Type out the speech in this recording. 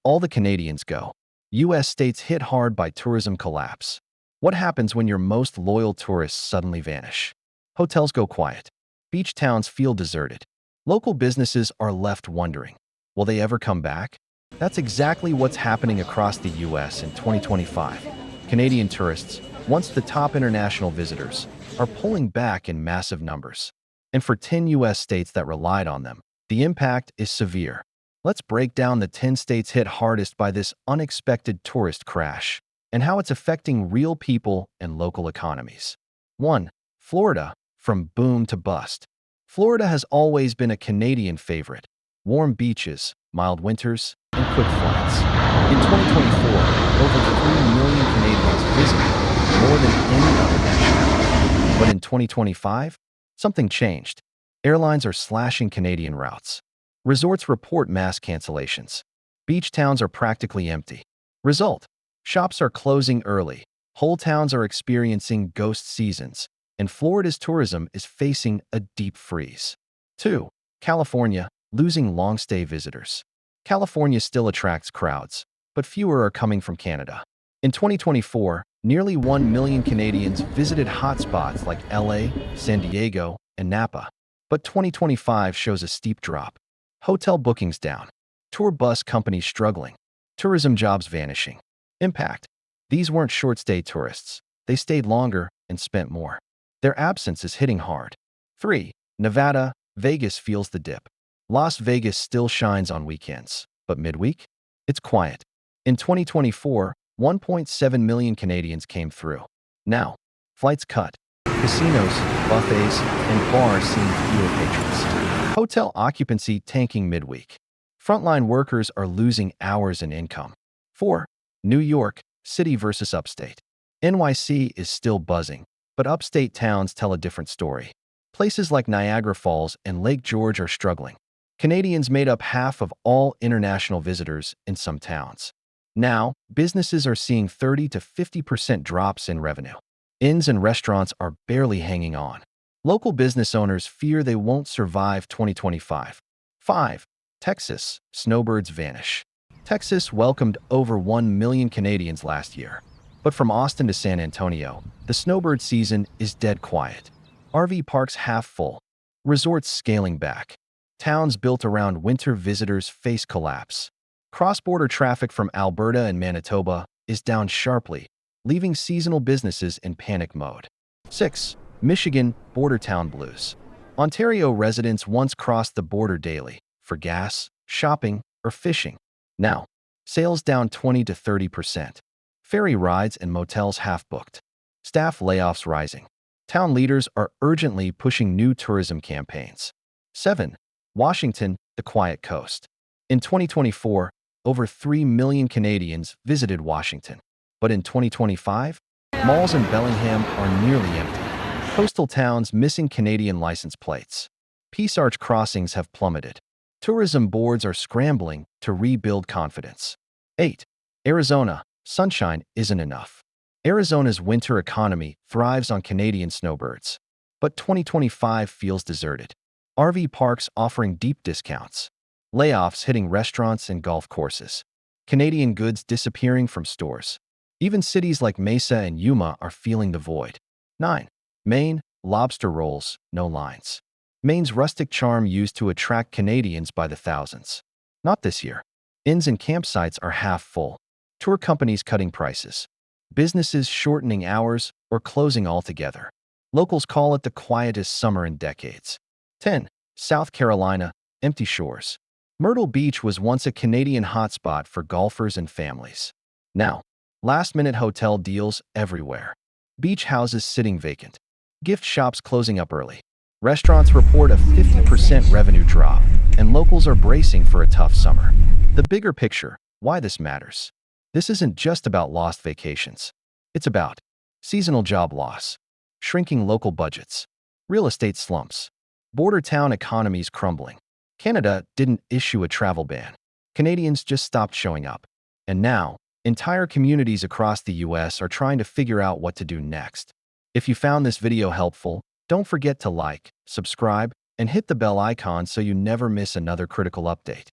All the Canadians go. U.S. states hit hard by tourism collapse. What happens when your most loyal tourists suddenly vanish? Hotels go quiet. Beach towns feel deserted. Local businesses are left wondering, will they ever come back? That's exactly what's happening across the U.S. in 2025. Canadian tourists, once the top international visitors, are pulling back in massive numbers. And for 10 U.S. states that relied on them, the impact is severe. Let's break down the 10 states hit hardest by this unexpected tourist crash and how it's affecting real people and local economies. 1. Florida, from boom to bust. Florida has always been a Canadian favorite. Warm beaches, mild winters, and quick flights. In 2024, over 3 million Canadians visited, more than any other nationality. But in 2025, something changed. Airlines are slashing Canadian routes. Resorts report mass cancellations. Beach towns are practically empty. Result: shops are closing early. Whole towns are experiencing ghost seasons, and Florida's tourism is facing a deep freeze. 2. California, losing long-stay visitors. California still attracts crowds, but fewer are coming from Canada. In 2024, nearly 1 million Canadians visited hotspots like LA, San Diego, and Napa. But 2025 shows a steep drop. Hotel bookings down. Tour bus companies struggling. Tourism jobs vanishing. Impact: these weren't short-stay tourists. They stayed longer and spent more. Their absence is hitting hard. 3. Nevada, Vegas feels the dip. Las Vegas still shines on weekends, but midweek? It's quiet. In 2024, 1.7 million Canadians came through. Now, flights cut. Casinos, buffets, and bars seeing fewer patrons. Hotel occupancy tanking midweek. Frontline workers are losing hours and income. 4. New York, city versus upstate. NYC is still buzzing, but upstate towns tell a different story. Places like Niagara Falls and Lake George are struggling. Canadians made up half of all international visitors in some towns. Now, businesses are seeing 30 to 50% drops in revenue. Inns and restaurants are barely hanging on. Local business owners fear they won't survive 2025. 5. Texas, snowbirds vanish. Texas welcomed over 1 million Canadians last year. But from Austin to San Antonio, the snowbird season is dead quiet. RV parks half full. Resorts scaling back. Towns built around winter visitors face collapse. Cross-border traffic from Alberta and Manitoba is down sharply, leaving seasonal businesses in panic mode. 6. Michigan, border town blues. Ontario residents once crossed the border daily for gas, shopping, or fishing. Now, sales down 20 to 30%. Ferry rides and motels half-booked. Staff layoffs rising. Town leaders are urgently pushing new tourism campaigns. 7. Washington, the quiet coast. In 2024, over 3 million Canadians visited Washington. But in 2025, malls in Bellingham are nearly empty. Coastal towns missing Canadian license plates. Peace Arch crossings have plummeted. Tourism boards are scrambling to rebuild confidence. 8. Arizona, sunshine isn't enough. Arizona's winter economy thrives on Canadian snowbirds. But 2025 feels deserted. RV parks offering deep discounts. Layoffs hitting restaurants and golf courses. Canadian goods disappearing from stores. Even cities like Mesa and Yuma are feeling the void. 9. Maine, lobster rolls, no lines. Maine's rustic charm used to attract Canadians by the thousands. Not this year. Inns and campsites are half full. Tour companies cutting prices. Businesses shortening hours or closing altogether. Locals call it the quietest summer in decades. 10. South Carolina, empty shores. Myrtle Beach was once a Canadian hotspot for golfers and families. Now, last-minute hotel deals everywhere. Beach houses sitting vacant. Gift shops closing up early. Restaurants report a 50% revenue drop, and locals are bracing for a tough summer. The bigger picture, why this matters. This isn't just about lost vacations. It's about seasonal job loss, shrinking local budgets, real estate slumps, border town economies crumbling. Canada didn't issue a travel ban. Canadians just stopped showing up. And now, entire communities across the US are trying to figure out what to do next. If you found this video helpful, don't forget to like, subscribe, and hit the bell icon so you never miss another critical update.